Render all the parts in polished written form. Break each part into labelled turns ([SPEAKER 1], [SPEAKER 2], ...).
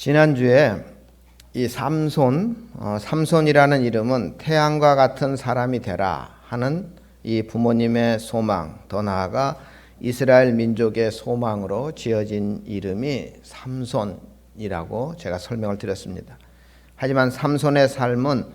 [SPEAKER 1] 지난주에 이 삼손이라는 이름은 태양과 같은 사람이 되라 하는 이 부모님의 소망, 더 나아가 이스라엘 민족의 소망으로 지어진 이름이 삼손이라고 제가 설명을 드렸습니다. 하지만 삼손의 삶은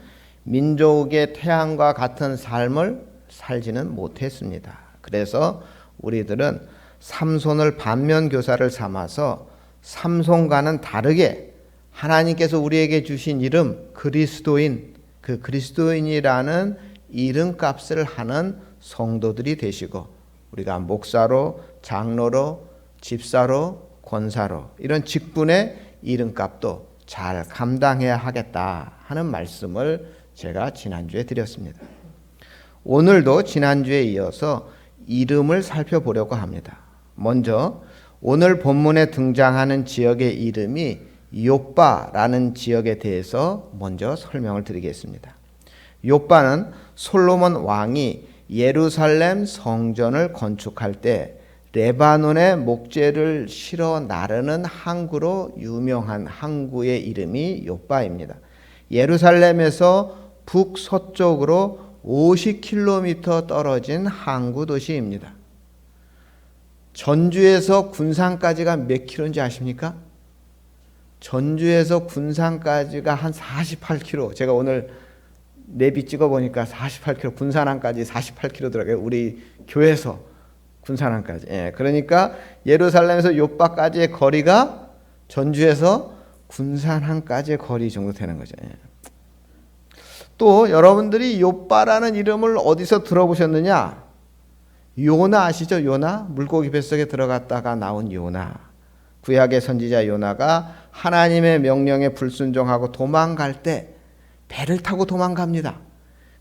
[SPEAKER 1] 민족의 태양과 같은 삶을 살지는 못했습니다. 그래서 우리들은 삼손을 반면교사를 삼아서 삼손과는 다르게 하나님께서 우리에게 주신 이름 그리스도인, 그 그리스도인이라는 이름값을 하는 성도들이 되시고, 우리가 목사로, 장로로, 집사로, 권사로 이런 직분의 이름값도 잘 감당해야 하겠다 하는 말씀을 제가 지난주에 드렸습니다. 오늘도 지난주에 이어서 이름을 살펴보려고 합니다. 먼저 오늘 본문에 등장하는 지역의 이름이 욥바라는 지역에 대해서 먼저 설명을 드리겠습니다. 욥바는 솔로몬 왕이 예루살렘 성전을 건축할 때 레바논에 목재를 실어 나르는 항구로 유명한 항구의 이름이 욥바입니다. 예루살렘에서 북서쪽으로 50km 떨어진 항구 도시입니다. 전주에서 군산까지가 몇 킬로인지 아십니까? 전주에서 군산까지가 한 48km. 제가 오늘 내비 찍어보니까 48km, 군산항까지 48km더라고요. 우리 교회에서 군산항까지. 그러니까 예루살렘에서 욥바까지의 거리가 전주에서 군산항까지의 거리 정도 되는 거죠. 또 여러분들이 욥바라는 이름을 어디서 들어보셨느냐? 요나 아시죠? 요나? 물고기 뱃속에 들어갔다가 나온 요나. 구약의 선지자 요나가 하나님의 명령에 불순종하고 도망갈 때 배를 타고 도망갑니다.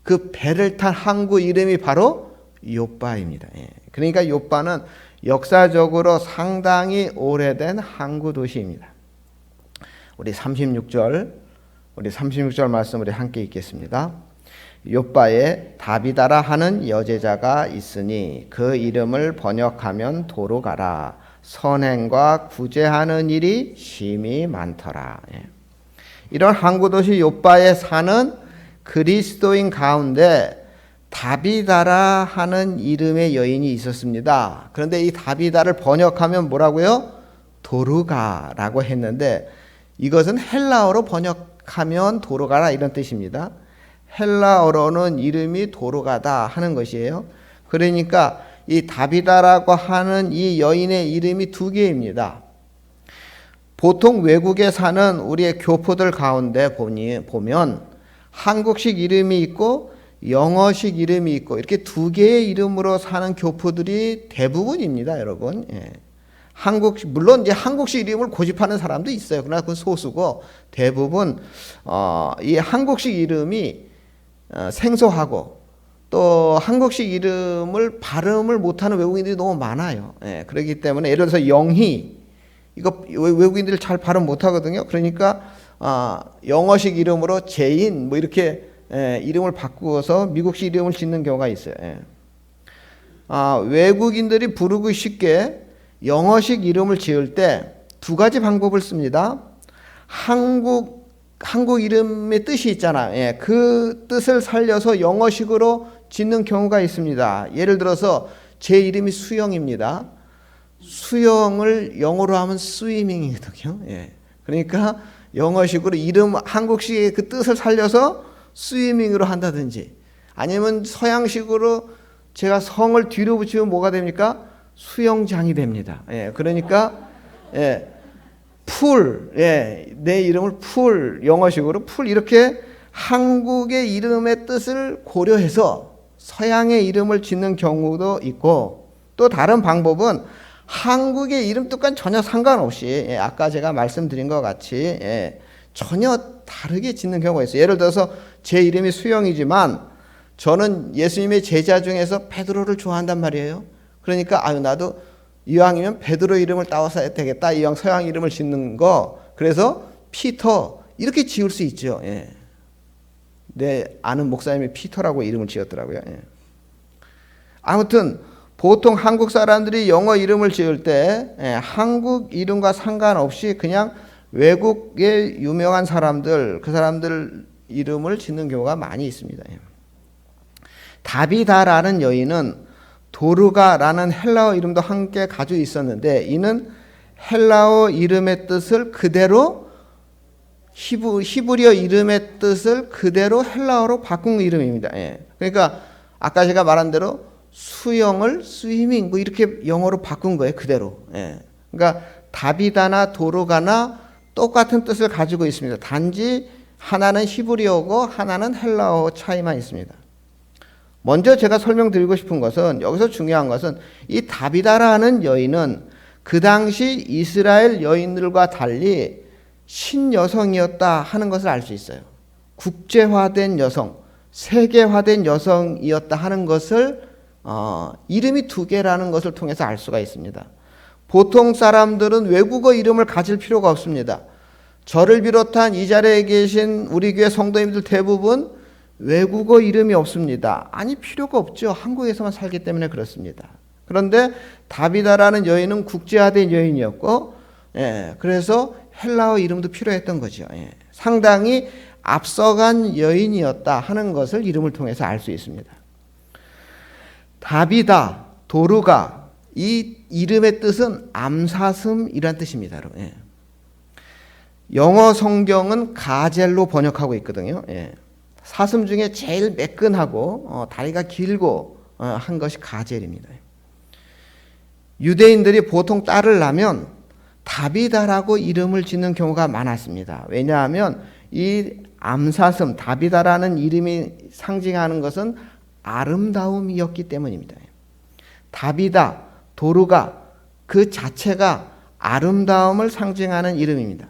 [SPEAKER 1] 그 배를 탄 항구 이름이 바로 욥바입니다. 그러니까 욥바는 역사적으로 상당히 오래된 항구 도시입니다. 우리 36절 말씀 우리 함께 읽겠습니다. 욥바에 다비다라 하는 여제자가 있으니 그 이름을 번역하면 도로 가라. 선행과 구제하는 일이 심히 많더라. 이런 항구도시 욥바에 사는 그리스도인 가운데 다비다라 하는 이름의 여인이 있었습니다. 그런데 이 다비다를 번역하면 뭐라고요? 도르가라고 했는데, 이것은 헬라어로 번역하면 도로가라 이런 뜻입니다. 헬라어로는 이름이 도로가다 하는 것이에요. 그러니까 이 다비다라고 하는 이 여인의 이름이 두 개입니다. 보통 외국에 사는 우리의 교포들 가운데 보면 한국식 이름이 있고 영어식 이름이 있고 이렇게 두 개의 이름으로 사는 교포들이 대부분입니다, 여러분. 물론 이제 한국식 이름을 고집하는 사람도 있어요. 그러나 그건 소수고, 대부분 이 한국식 이름이 생소하고 또 한국식 이름을 발음을 못하는 외국인들이 너무 많아요. 그렇기 때문에 예를 들어서 영희, 이거 외국인들이 잘 발음 못하거든요. 그러니까 영어식 이름으로 제인 뭐 이렇게 이름을 바꾸어서 미국식 이름을 짓는 경우가 있어요. 외국인들이 부르기 쉽게 영어식 이름을 지을 때 두 가지 방법을 씁니다. 한국 이름의 뜻이 있잖아요. 그 뜻을 살려서 영어식으로 짓는 경우가 있습니다. 예를 들어서 제 이름이 수영입니다. 수영을 영어로 하면 스위밍이거든요. 그러니까 영어식으로 이름 한국식의 그 뜻을 살려서 스위밍으로 한다든지, 아니면 서양식으로 제가 성을 뒤로 붙이면 뭐가 됩니까? 수영장이 됩니다. 그러니까 풀, 내 이름을 풀, 영어식으로 풀, 이렇게 한국의 이름의 뜻을 고려해서 서양의 이름을 짓는 경우도 있고, 또 다른 방법은 한국의 이름 뜻과는 전혀 상관없이 아까 제가 말씀드린 것 같이 전혀 다르게 짓는 경우가 있어요. 예를 들어서 제 이름이 수영이지만 저는 예수님의 제자 중에서 베드로를 좋아한단 말이에요. 그러니까 나도 이왕이면 베드로 이름을 따와서 해야 되겠다, 이왕 서양 이름을 짓는 거, 그래서 피터 이렇게 지을 수 있죠. 내 아는 목사님이 피터라고 이름을 지었더라고요. 아무튼 보통 한국 사람들이 영어 이름을 지을 때 한국 이름과 상관없이 그냥 외국의 유명한 사람들, 그 사람들 이름을 짓는 경우가 많이 있습니다. 다비다라는 여인은 도르가라는 헬라어 이름도 함께 가지고 있었는데, 이는 헬라어 이름의 뜻을 그대로 히브리어 이름의 뜻을 그대로 헬라어로 바꾼 이름입니다. 그러니까 아까 제가 말한 대로 수영을 스위밍 뭐 이렇게 영어로 바꾼 거예요, 그대로. 그러니까 다비다나 도르가나 똑같은 뜻을 가지고 있습니다. 단지 하나는 히브리어고 하나는 헬라어 차이만 있습니다. 먼저 제가 설명드리고 싶은 것은, 여기서 중요한 것은 이 다비다라는 여인은 그 당시 이스라엘 여인들과 달리 신여성이었다 하는 것을 알 수 있어요. 국제화된 여성, 세계화된 여성이었다 하는 것을 이름이 두 개라는 것을 통해서 알 수가 있습니다. 보통 사람들은 외국어 이름을 가질 필요가 없습니다. 저를 비롯한 이 자리에 계신 우리 교회 성도님들 대부분 외국어 이름이 없습니다. 아니, 필요가 없죠. 한국에서만 살기 때문에 그렇습니다. 그런데 다비다라는 여인은 국제화된 여인이었고, 그래서 헬라어 이름도 필요했던 거죠. 상당히 앞서간 여인이었다 하는 것을 이름을 통해서 알 수 있습니다. 다비다, 도르가, 이 이름의 뜻은 암사슴이란 뜻입니다. 영어 성경은 가젤로 번역하고 있거든요. 사슴 중에 제일 매끈하고 다리가 길고 한 것이 가젤입니다. 유대인들이 보통 딸을 낳으면 다비다라고 이름을 짓는 경우가 많았습니다. 왜냐하면 이 암사슴 다비다라는 이름이 상징하는 것은 아름다움이었기 때문입니다. 다비다, 도르가 그 자체가 아름다움을 상징하는 이름입니다.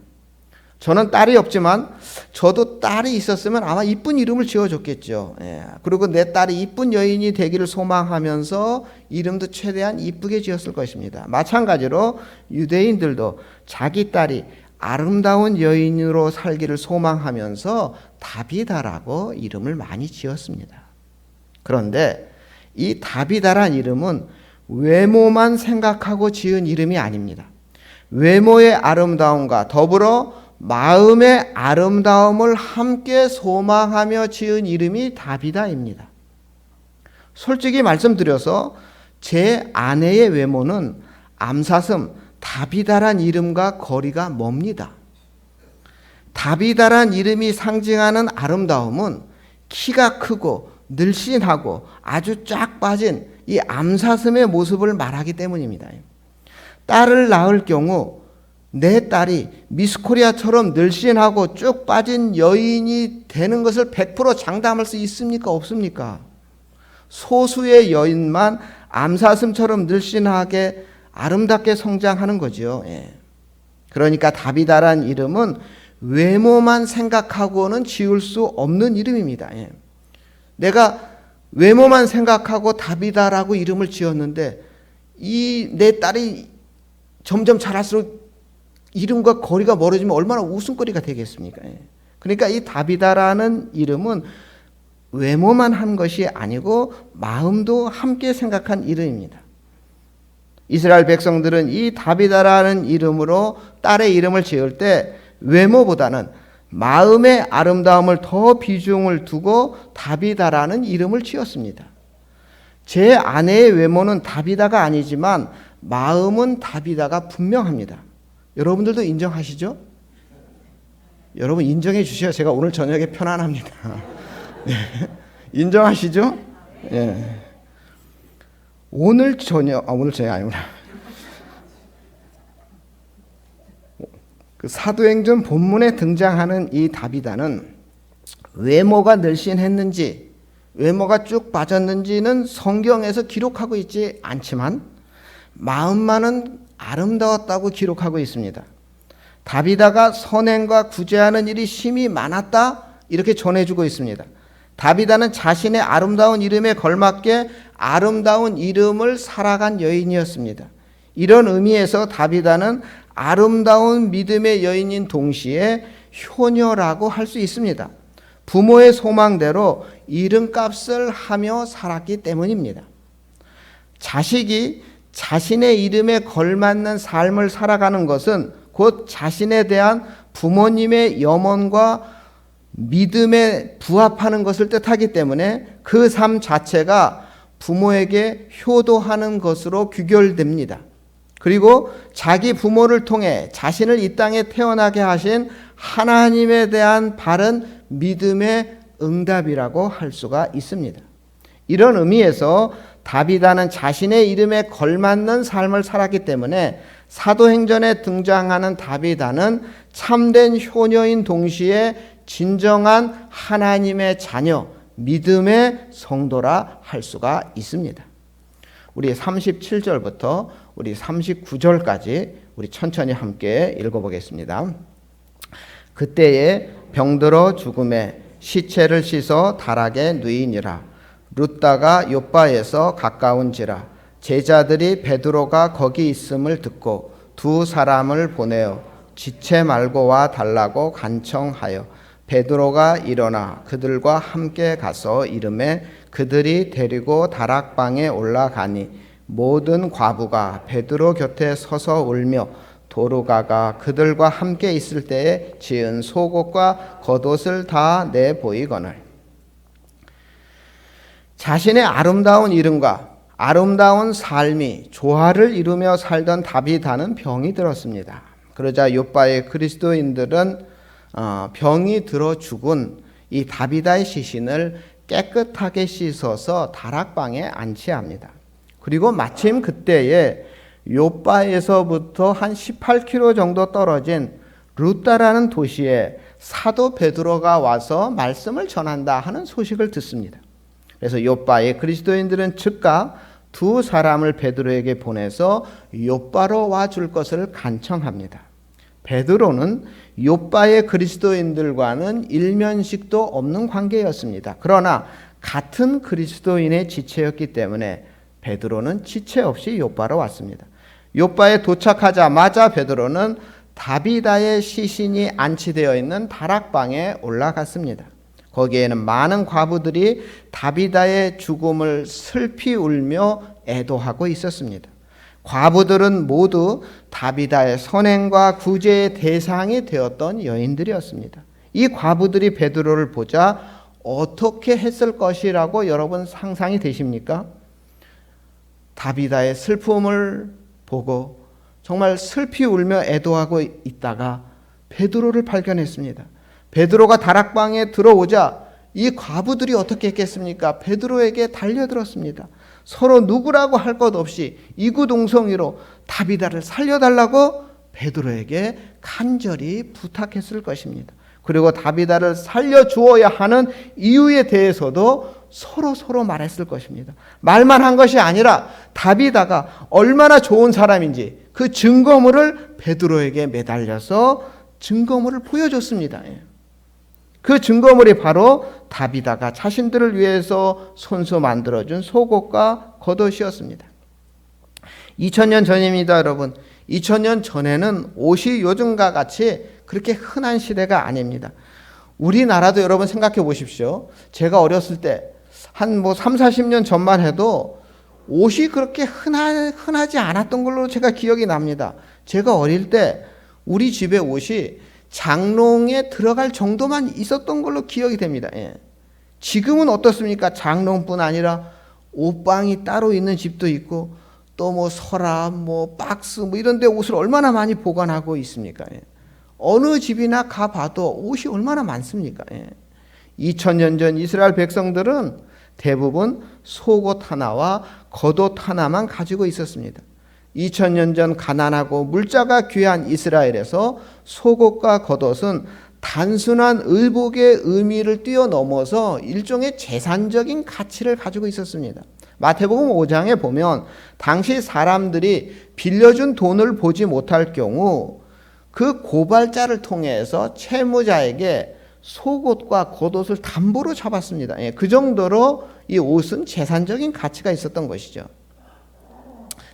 [SPEAKER 1] 저는 딸이 없지만 저도 딸이 있었으면 아마 이쁜 이름을 지어줬겠죠. 그리고 내 딸이 이쁜 여인이 되기를 소망하면서 이름도 최대한 이쁘게 지었을 것입니다. 마찬가지로 유대인들도 자기 딸이 아름다운 여인으로 살기를 소망하면서 다비다라고 이름을 많이 지었습니다. 그런데 이 다비다란 이름은 외모만 생각하고 지은 이름이 아닙니다. 외모의 아름다움과 더불어 마음의 아름다움을 함께 소망하며 지은 이름이 다비다입니다. 솔직히 말씀드려서 제 아내의 외모는 암사슴 다비다란 이름과 거리가 멉니다. 다비다란 이름이 상징하는 아름다움은 키가 크고 늘씬하고 아주 쫙 빠진 이 암사슴의 모습을 말하기 때문입니다. 딸을 낳을 경우 내 딸이 미스코리아처럼 늘씬하고 쭉 빠진 여인이 되는 것을 100% 장담할 수 있습니까? 없습니까? 소수의 여인만 암사슴처럼 늘씬하게 아름답게 성장하는 거죠. 그러니까 다비다란 이름은 외모만 생각하고는 지을 수 없는 이름입니다. 내가 외모만 생각하고 다비다라고 이름을 지었는데 이 내 딸이 점점 자랄수록 이름과 거리가 멀어지면 얼마나 웃음거리가 되겠습니까? 그러니까 이 다비다라는 이름은 외모만 한 것이 아니고 마음도 함께 생각한 이름입니다. 이스라엘 백성들은 이 다비다라는 이름으로 딸의 이름을 지을 때 외모보다는 마음의 아름다움을 더 비중을 두고 다비다라는 이름을 지었습니다. 제 아내의 외모는 다비다가 아니지만 마음은 다비다가 분명합니다. 여러분들도 인정하시죠? 여러분 인정해 주셔야 제가 오늘 저녁에 편안합니다. 네. 인정하시죠? 네. 오늘 저녁 아니구나. 그 사도행전 본문에 등장하는 이 다비다는 외모가 늘씬했는지 외모가 쭉 빠졌는지는 성경에서 기록하고 있지 않지만 마음만은 아름다웠다고 기록하고 있습니다. 다비다가 선행과 구제하는 일이 심히 많았다 이렇게 전해주고 있습니다. 다비다는 자신의 아름다운 이름에 걸맞게 아름다운 이름을 살아간 여인이었습니다. 이런 의미에서 다비다는 아름다운 믿음의 여인인 동시에 효녀라고 할 수 있습니다. 부모의 소망대로 이름값을 하며 살았기 때문입니다. 자식이 자신의 이름에 걸맞는 삶을 살아가는 것은 곧 자신에 대한 부모님의 염원과 믿음에 부합하는 것을 뜻하기 때문에 그 삶 자체가 부모에게 효도하는 것으로 귀결됩니다. 그리고 자기 부모를 통해 자신을 이 땅에 태어나게 하신 하나님에 대한 바른 믿음의 응답이라고 할 수가 있습니다. 이런 의미에서 다비다는 자신의 이름에 걸맞는 삶을 살았기 때문에 사도행전에 등장하는 다비다는 참된 효녀인 동시에 진정한 하나님의 자녀, 믿음의 성도라 할 수가 있습니다. 우리 37절부터 우리 39절까지 우리 천천히 함께 읽어보겠습니다. 그때에 병들어 죽음에 시체를 씻어 다락에 누이니라. 룻다가 요바에서 가까운지라. 제자들이 베드로가 거기 있음을 듣고 두 사람을 보내어 지체 말고 와 달라고 간청하여 베드로가 일어나 그들과 함께 가서 이르매 그들이 데리고 다락방에 올라가니 모든 과부가 베드로 곁에 서서 울며 도르가가 그들과 함께 있을 때에 지은 속옷과 겉옷을 다 내보이거늘. 자신의 아름다운 이름과 아름다운 삶이 조화를 이루며 살던 다비다는 병이 들었습니다. 그러자 요바의 그리스도인들은 병이 들어 죽은 이 다비다의 시신을 깨끗하게 씻어서 다락방에 안치합니다. 그리고 마침 그때에 요바에서부터 한 18km 정도 떨어진 루다라는 도시에 사도 베드로가 와서 말씀을 전한다 하는 소식을 듣습니다. 그래서 요바의 그리스도인들은 즉각 두 사람을 베드로에게 보내서 요바로 와줄 것을 간청합니다. 베드로는 요바의 그리스도인들과는 일면식도 없는 관계였습니다. 그러나 같은 그리스도인의 지체였기 때문에 베드로는 지체 없이 요바로 왔습니다. 요바에 도착하자마자 베드로는 다비다의 시신이 안치되어 있는 다락방에 올라갔습니다. 거기에는 많은 과부들이 다비다의 죽음을 슬피 울며 애도하고 있었습니다. 과부들은 모두 다비다의 선행과 구제의 대상이 되었던 여인들이었습니다. 이 과부들이 베드로를 보자 어떻게 했을 것이라고 여러분 상상이 되십니까? 다비다의 슬픔을 보고 정말 슬피 울며 애도하고 있다가 베드로를 발견했습니다. 베드로가 다락방에 들어오자 이 과부들이 어떻게 했겠습니까? 베드로에게 달려들었습니다. 서로 누구라고 할 것 없이 이구동성이로 다비다를 살려달라고 베드로에게 간절히 부탁했을 것입니다. 그리고 다비다를 살려주어야 하는 이유에 대해서도 서로 말했을 것입니다. 말만 한 것이 아니라 다비다가 얼마나 좋은 사람인지 그 증거물을 베드로에게 매달려서 증거물을 보여줬습니다. 그 증거물이 바로 다비다가 자신들을 위해서 손수 만들어준 속옷과 겉옷이었습니다. 2000년 전입니다, 여러분. 2000년 전에는 옷이 요즘과 같이 그렇게 흔한 시대가 아닙니다. 우리나라도 여러분 생각해 보십시오. 제가 어렸을 때 한 3, 40년 전만 해도 옷이 그렇게 흔하지 않았던 걸로 제가 기억이 납니다. 제가 어릴 때 우리 집에 옷이 장롱에 들어갈 정도만 있었던 걸로 기억이 됩니다. 지금은 어떻습니까? 장롱뿐 아니라 옷방이 따로 있는 집도 있고 또 서랍, 박스 이런 데 옷을 얼마나 많이 보관하고 있습니까? 어느 집이나 가봐도 옷이 얼마나 많습니까? 2000년 전 이스라엘 백성들은 대부분 속옷 하나와 겉옷 하나만 가지고 있었습니다. 2000년 전 가난하고 물자가 귀한 이스라엘에서 속옷과 겉옷은 단순한 의복의 의미를 뛰어넘어서 일종의 재산적인 가치를 가지고 있었습니다. 마태복음 5장에 보면 당시 사람들이 빌려준 돈을 보지 못할 경우 그 고발자를 통해서 채무자에게 속옷과 겉옷을 담보로 잡았습니다. 그 정도로 이 옷은 재산적인 가치가 있었던 것이죠.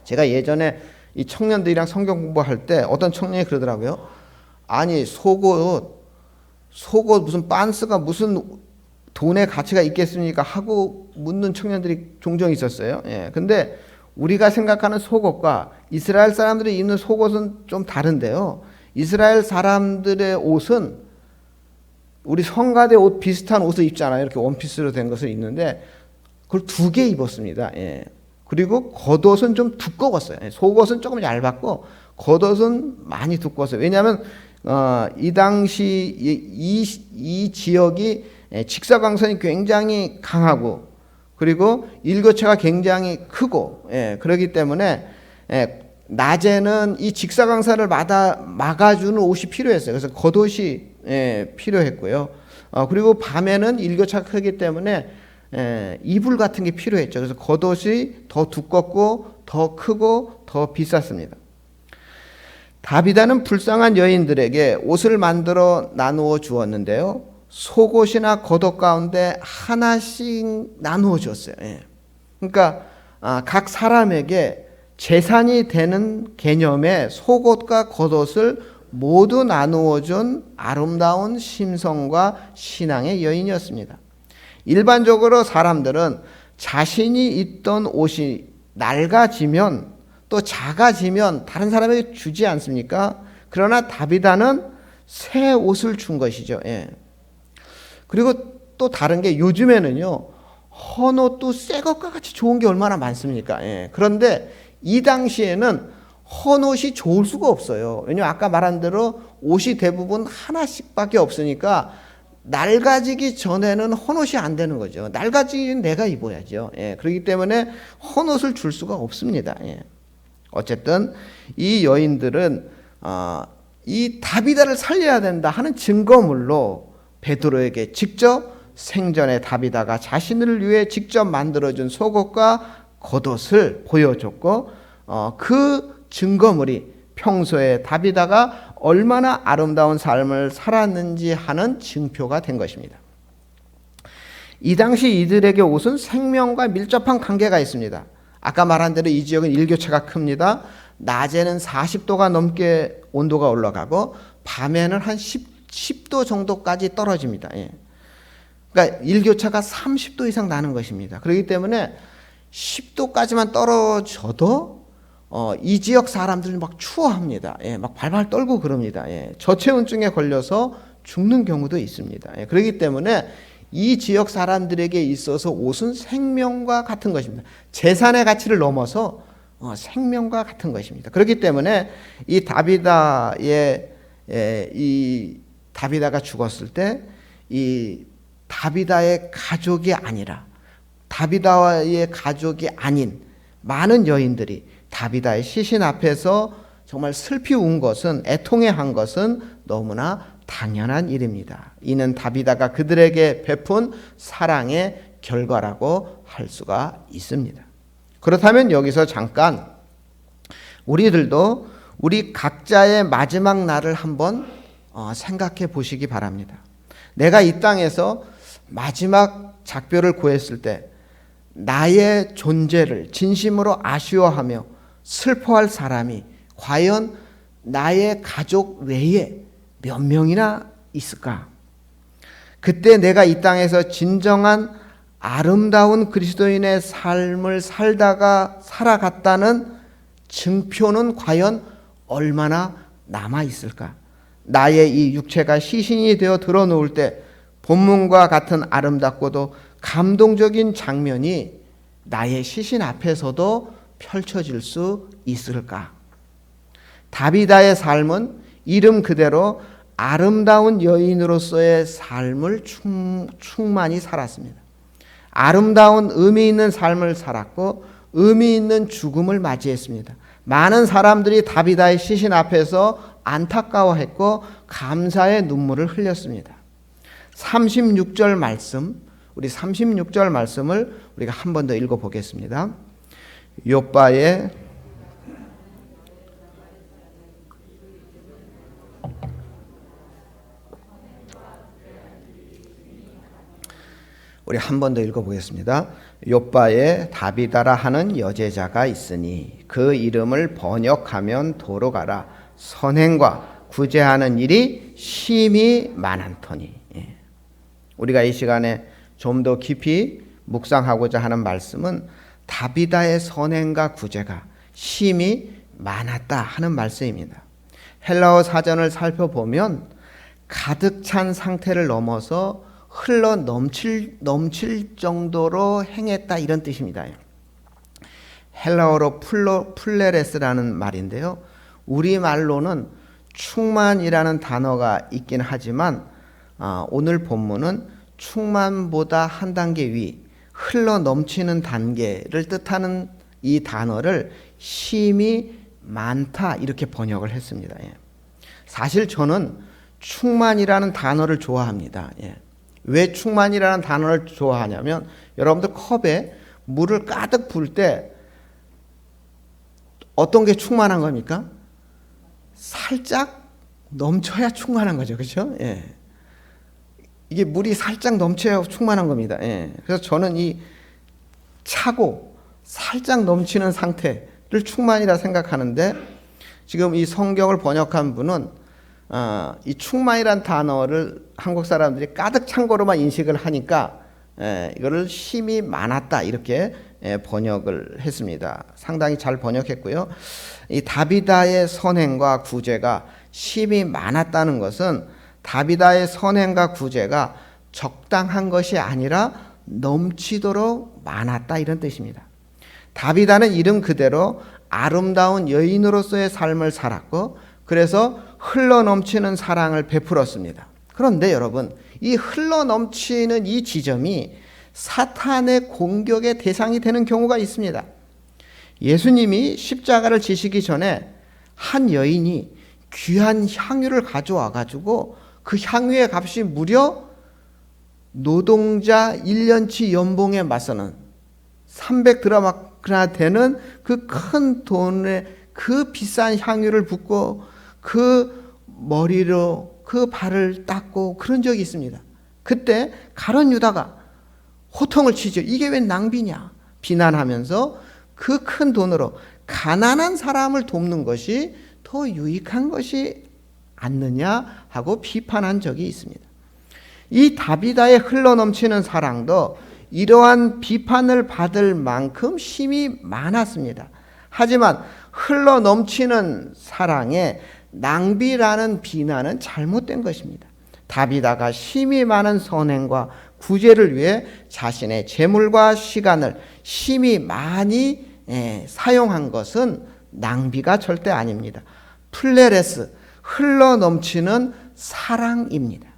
[SPEAKER 1] 제가 예전에 이 청년들이랑 성경 공부할 때 어떤 청년이 그러더라고요. 아니 속옷 무슨 빤스가 무슨 돈의 가치가 있겠습니까? 하고 묻는 청년들이 종종 있었어요. 근데 우리가 생각하는 속옷과 이스라엘 사람들이 입는 속옷은 좀 다른데요. 이스라엘 사람들의 옷은 우리 성가대 옷 비슷한 옷을 입잖아요. 이렇게 원피스로 된 것을 입는데 그걸 2개 입었습니다. 예. 그리고 겉옷은 좀 두꺼웠어요. 속옷은 조금 얇았고 겉옷은 많이 두꺼웠어요. 왜냐하면 이 당시 이 지역이 직사광선이 굉장히 강하고 그리고 일교차가 굉장히 크고 그렇기 때문에 낮에는 이 직사광선을 막아주는 옷이 필요했어요. 그래서 겉옷이 필요했고요. 그리고 밤에는 일교차가 크기 때문에 이불 같은 게 필요했죠. 그래서 겉옷이 더 두껍고 더 크고 더 비쌌습니다. 다비다는 불쌍한 여인들에게 옷을 만들어 나누어 주었는데요. 속옷이나 겉옷 가운데 하나씩 나누어 줬어요. 그러니까 각 사람에게 재산이 되는 개념의 속옷과 겉옷을 모두 나누어 준 아름다운 심성과 신앙의 여인이었습니다. 일반적으로 사람들은 자신이 입던 옷이 낡아지면 또 작아지면 다른 사람에게 주지 않습니까? 그러나 다비다는 새 옷을 준 것이죠. 그리고 또 다른 게 요즘에는요, 헌 옷도 새 것과 같이 좋은 게 얼마나 많습니까? 그런데 이 당시에는 헌 옷이 좋을 수가 없어요. 왜냐하면 아까 말한 대로 옷이 대부분 하나씩밖에 없으니까 낡아지기 전에는 헌옷이 안 되는 거죠. 낡아지긴 내가 입어야죠. 그렇기 때문에 헌옷을 줄 수가 없습니다. 어쨌든 이 여인들은 이 다비다를 살려야 된다 하는 증거물로 베드로에게 직접 생전에 다비다가 자신을 위해 직접 만들어준 속옷과 겉옷을 보여줬고 그 증거물이 평소에 다비다가 얼마나 아름다운 삶을 살았는지 하는 증표가 된 것입니다. 이 당시 이들에게 옷은 생명과 밀접한 관계가 있습니다. 아까 말한 대로 이 지역은 일교차가 큽니다. 낮에는 40도가 넘게 온도가 올라가고 밤에는 한 10도 정도까지 떨어집니다. 그러니까 일교차가 30도 이상 나는 것입니다. 그렇기 때문에 10도까지만 떨어져도 이 지역 사람들은 막 추워합니다. 막 발발 떨고 그럽니다. 저체온증에 걸려서 죽는 경우도 있습니다. 그렇기 때문에 이 지역 사람들에게 있어서 옷은 생명과 같은 것입니다. 재산의 가치를 넘어서 생명과 같은 것입니다. 그렇기 때문에 이 다비다가 죽었을 때 이 다비다의 가족이 아니라 다비다의 가족이 아닌 많은 여인들이 다비다의 시신 앞에서 정말 슬피 운 것은, 애통해한 것은 너무나 당연한 일입니다. 이는 다비다가 그들에게 베푼 사랑의 결과라고 할 수가 있습니다. 그렇다면 여기서 잠깐 우리들도 우리 각자의 마지막 날을 한번 생각해 보시기 바랍니다. 내가 이 땅에서 마지막 작별을 고했을 때 나의 존재를 진심으로 아쉬워하며 슬퍼할 사람이 과연 나의 가족 외에 몇 명이나 있을까? 그때 내가 이 땅에서 진정한 아름다운 그리스도인의 삶을 살아갔다는 증표는 과연 얼마나 남아 있을까? 나의 이 육체가 시신이 되어 드러놓을 때 본문과 같은 아름답고도 감동적인 장면이 나의 시신 앞에서도 펼쳐질 수 있을까? 다비다의 삶은 이름 그대로 아름다운 여인으로서의 삶을 충만히 살았습니다. 아름다운 의미 있는 삶을 살았고 의미 있는 죽음을 맞이했습니다. 많은 사람들이 다비다의 시신 앞에서 안타까워했고 감사의 눈물을 흘렸습니다. 36절 말씀, 우리 36절 말씀을 우리가 한 번 더 읽어보겠습니다. 욥바의 우리 한 번 더 읽어보겠습니다. 욥바에 다비다라 하는 여제자가 있으니 그 이름을 번역하면 도로 가라. 선행과 구제하는 일이 심히 많았더니. 우리가 이 시간에 좀 더 깊이 묵상하고자 하는 말씀은 다비다의 선행과 구제가 심히 많았다 하는 말씀입니다. 헬라어 사전을 살펴보면 가득 찬 상태를 넘어서 흘러 넘칠 정도로 행했다, 이런 뜻입니다. 헬라어로 플레레스라는 말인데요. 우리말로는 충만이라는 단어가 있긴 하지만 오늘 본문은 충만보다 한 단계 위, 흘러 넘치는 단계를 뜻하는 이 단어를 심이 많다, 이렇게 번역을 했습니다. 사실 저는 충만이라는 단어를 좋아합니다. 왜 충만이라는 단어를 좋아하냐면, 여러분들 컵에 물을 가득 부을 때 어떤 게 충만한 겁니까? 살짝 넘쳐야 충만한 거죠. 그렇죠? 이게 물이 살짝 넘쳐야 충만한 겁니다. 그래서 저는 이 차고 살짝 넘치는 상태를 충만이라 생각하는데, 지금 이 성경을 번역한 분은 이 충만이란 단어를 한국 사람들이 가득 찬 거로만 인식을 하니까 이거를 심이 많았다, 이렇게 번역을 했습니다. 상당히 잘 번역했고요. 이 다비다의 선행과 구제가 심이 많았다는 것은 다비다의 선행과 구제가 적당한 것이 아니라 넘치도록 많았다, 이런 뜻입니다. 다비다는 이름 그대로 아름다운 여인으로서의 삶을 살았고, 그래서 흘러넘치는 사랑을 베풀었습니다. 그런데 여러분, 이 흘러넘치는 이 지점이 사탄의 공격의 대상이 되는 경우가 있습니다. 예수님이 십자가를 지시기 전에 한 여인이 귀한 향유를 가져와 가지고 그 향유의 값이 무려 노동자 1년치 연봉에 맞서는 300드라마나 되는 그 큰 돈에 그 비싼 향유를 붓고 그 머리로 그 발을 닦고 그런 적이 있습니다. 그때 가룟 유다가 호통을 치죠. 이게 왜 낭비냐 비난하면서 그 큰 돈으로 가난한 사람을 돕는 것이 더 유익한 것이 않느냐 하고 비판한 적이 있습니다. 이 다비다의 흘러넘치는 사랑도 이러한 비판을 받을 만큼 힘이 많았습니다. 하지만 흘러넘치는 사랑에 낭비라는 비난은 잘못된 것입니다. 다비다가 힘이 많은 선행과 구제를 위해 자신의 재물과 시간을 힘이 많이 사용한 것은 낭비가 절대 아닙니다. 플레레스, 흘러넘치는 사랑입니다.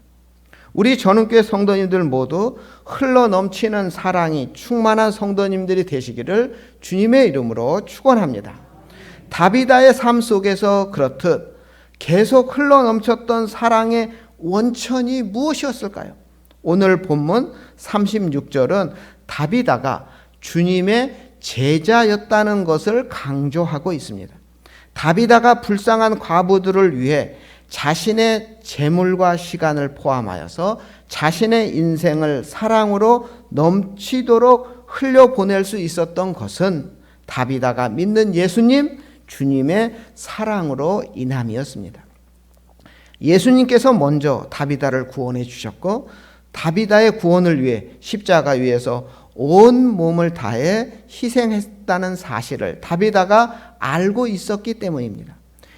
[SPEAKER 1] 우리 전은교회 성도님들 모두 흘러넘치는 사랑이 충만한 성도님들이 되시기를 주님의 이름으로 축원합니다. 다비다의 삶 속에서 그렇듯 계속 흘러넘쳤던 사랑의 원천이 무엇이었을까요? 오늘 본문 36절은 다비다가 주님의 제자였다는 것을 강조하고 있습니다. 다비다가 불쌍한 과부들을 위해 자신의 재물과 시간을 포함하여서 자신의 인생을 사랑으로 넘치도록 흘려보낼 수 있었던 것은 다비다가 믿는 예수님, 주님의 사랑으로 인함이었습니다. 예수님께서 먼저 다비다를 구원해 주셨고, 다비다의 구원을 위해 십자가 위에서 온 몸을 다해 희생했다는 사실을 다비다가 알고 있었기 때문입니다.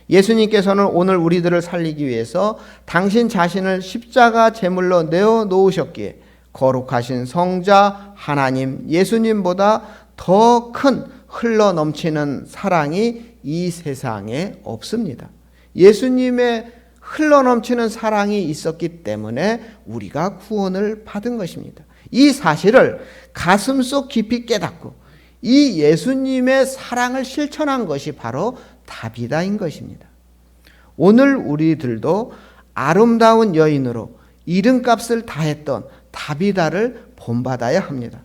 [SPEAKER 1] 예수님께서는 오늘 우리들을 살리기 위해서 당신 자신을 십자가 제물로 내어 놓으셨기에 거룩하신 성자 하나님 예수님보다 더 큰 흘러넘치는 사랑이 이 세상에 없습니다. 예수님의 흘러넘치는 사랑이 있었기 때문에 우리가 구원을 받은 것입니다. 이 사실을 가슴속 깊이 깨닫고 이 예수님의 사랑을 실천한 것이 바로 다비다인 것입니다. 오늘 우리들도 아름다운 여인으로 이름값을 다했던 다비다를 본받아야 합니다.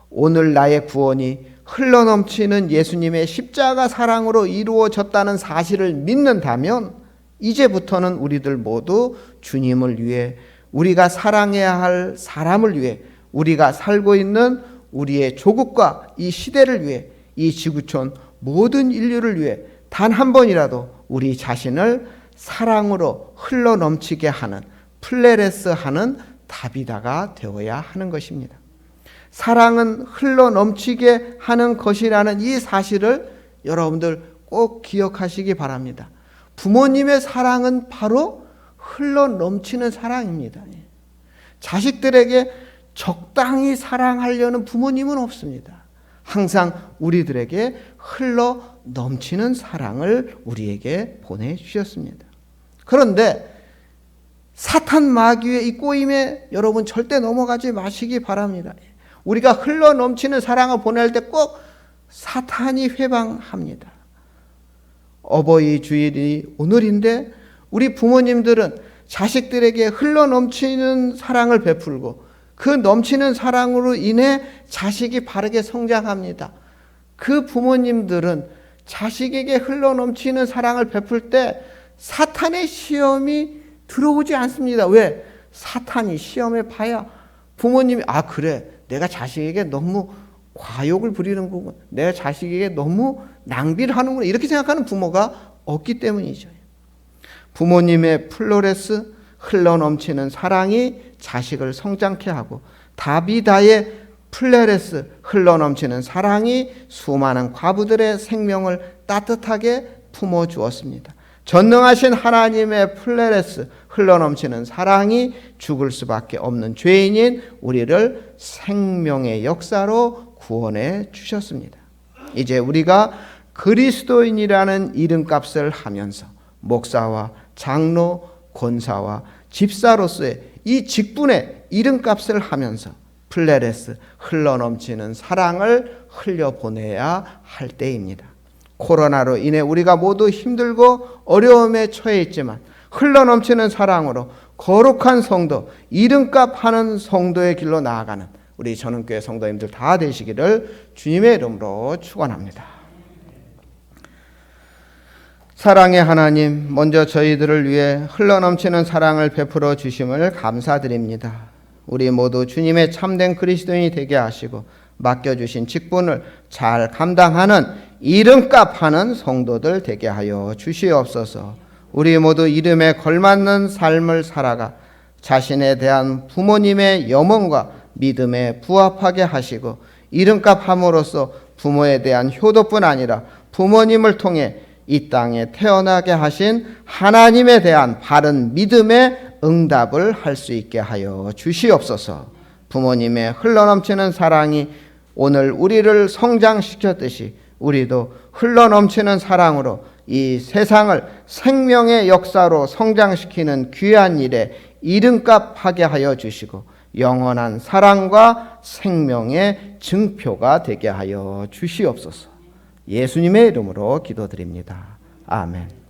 [SPEAKER 1] 오늘 나의 구원이 흘러넘치는 예수님의 십자가 사랑으로 이루어졌다는 사실을 믿는다면 이제부터는 우리들 모두 주님을 위해, 우리가 사랑해야 할 사람을 위해, 우리가 살고 있는 우리의 조국과 이 시대를 위해, 이 지구촌 모든 인류를 위해 단 한 번이라도 우리 자신을 사랑으로 흘러넘치게 하는, 플레레스 하는 다비다가 되어야 하는 것입니다. 사랑은 흘러넘치게 하는 것이라는 이 사실을 여러분들 꼭 기억하시기 바랍니다. 부모님의 사랑은 바로 흘러 넘치는 사랑입니다. 자식들에게 적당히 사랑하려는 부모님은 없습니다. 항상 우리들에게 흘러 넘치는 사랑을 우리에게 보내주셨습니다. 그런데 사탄 마귀의 이 꼬임에 여러분 절대 넘어가지 마시기 바랍니다. 우리가 흘러 넘치는 사랑을 보낼 때 꼭 사탄이 회방합니다. 어버이 주일이 오늘인데 우리 부모님들은 자식들에게 흘러 넘치는 사랑을 베풀고 그 넘치는 사랑으로 인해 자식이 바르게 성장합니다. 그 부모님들은 자식에게 흘러 넘치는 사랑을 베풀 때 사탄의 시험이 들어오지 않습니다. 왜? 사탄이 시험에 봐야 부모님이 그래 내가 자식에게 너무 과욕을 부리는구나, 내가 자식에게 너무 낭비를 하는구나 이렇게 생각하는 부모가 없기 때문이죠. 부모님의 플로레스 흘러넘치는 사랑이 자식을 성장케 하고 다비다의 플레레스 흘러넘치는 사랑이 수많은 과부들의 생명을 따뜻하게 품어주었습니다. 전능하신 하나님의 플레레스 흘러넘치는 사랑이 죽을 수밖에 없는 죄인인 우리를 생명의 역사로 구원해 주셨습니다. 이제 우리가 그리스도인이라는 이름값을 하면서 목사와 장로, 권사와 집사로서의 이 직분의 이름값을 하면서 플레레스 흘러넘치는 사랑을 흘려보내야 할 때입니다. 코로나로 인해 우리가 모두 힘들고 어려움에 처해 있지만 흘러넘치는 사랑으로 거룩한 성도, 이름값 하는 성도의 길로 나아가는 우리 전원교회 성도님들 다 되시기를 주님의 이름으로 축원합니다. 사랑의 하나님, 먼저 저희들을 위해 흘러넘치는 사랑을 베풀어 주심을 감사드립니다. 우리 모두 주님의 참된 그리스도인이 되게 하시고 맡겨주신 직분을 잘 감당하는 이름값 하는 성도들 되게 하여 주시옵소서. 우리 모두 이름에 걸맞는 삶을 살아가 자신에 대한 부모님의 염원과 믿음에 부합하게 하시고 이름값 함으로써 부모에 대한 효도뿐 아니라 부모님을 통해 이 땅에 태어나게 하신 하나님에 대한 바른 믿음의 응답을 할 수 있게 하여 주시옵소서. 부모님의 흘러넘치는 사랑이 오늘 우리를 성장시켰듯이 우리도 흘러넘치는 사랑으로 이 세상을 생명의 역사로 성장시키는 귀한 일에 이름값 하게 하여 주시고 영원한 사랑과 생명의 증표가 되게 하여 주시옵소서. 예수님의 이름으로 기도드립니다. 아멘.